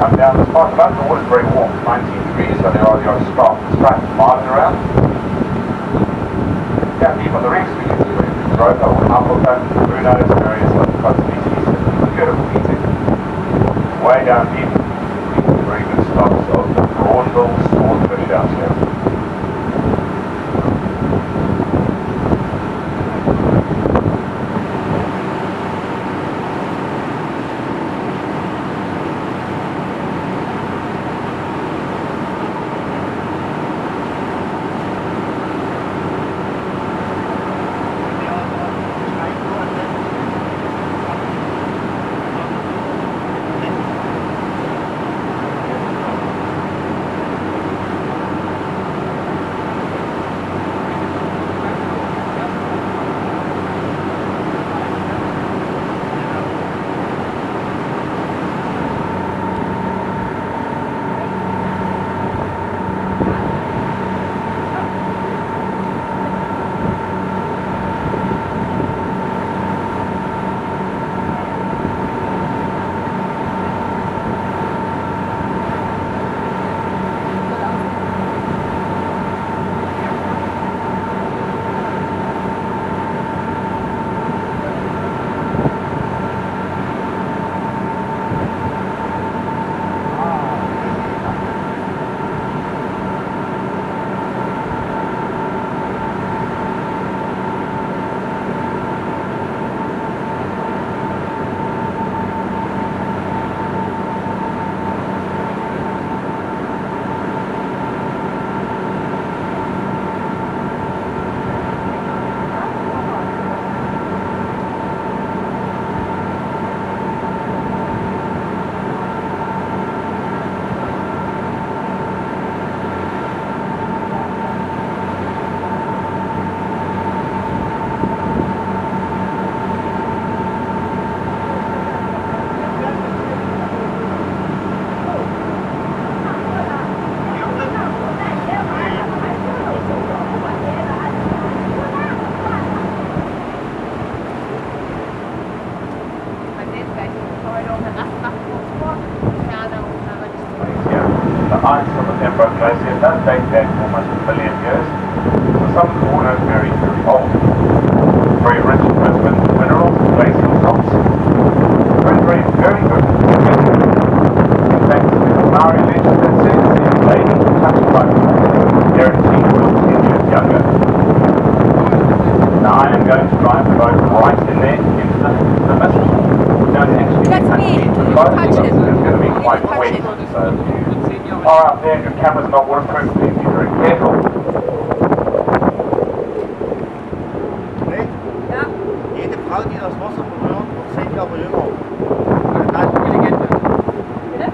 come down the spot. But the water's very warm, 19 degrees, so there are the odd stripes marching around. Down deep on the reefs, we can see Roca or Appleton, Brunos, various other cod species. Beautiful eating. Way down deep, very good stocks of the broadbill swordfish out here. The ice on the Pembroke Glacier does date back almost a million years. So some of the water is very, very old. Very rich in minerals, glacial salts. Very, very, very good. In fact, there's a Maori legend that says if a lady touched by the water, guaranteed will 10 years younger. Now I am going to drive the boat right in there into the mist. Don't actually That's me. the boat because it's going to be quite wet. So far out there, your camera's not waterproof, please be very careful. Nee? Ja. Jede Frau, die das Wasser berührt, wird 10 Jahre jünger. Bitte?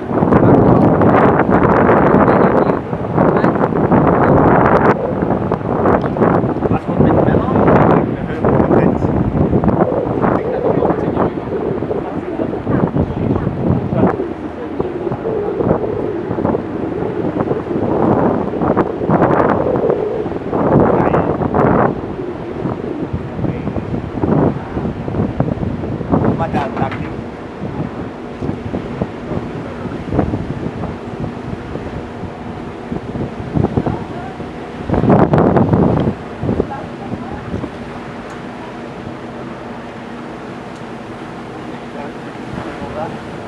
Was wird mit Männern? Eine höhere Potenz. Tá?